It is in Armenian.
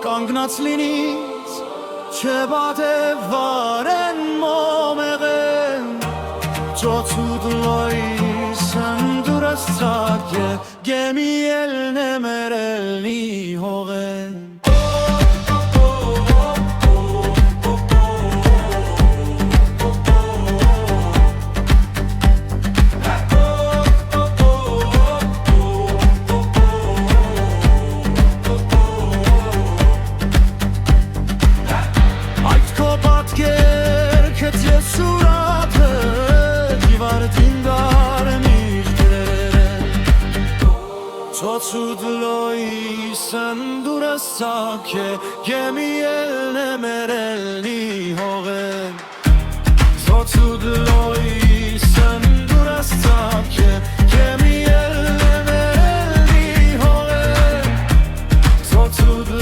կանգնած լինից չբադ է վարեն մոմեղեն Ճոցուդ լոյիս ընդուրս ծակ է գեմի ելն է մերելնի հողեն Ծոցուդ լոյիս ընդուրս ծակ է գեմի ելն է մերելնի հողեն Ծոցուդ լոյիս ընդուրս ծակ է գեմի ելն է մերելնի հողեն Ծոցուդ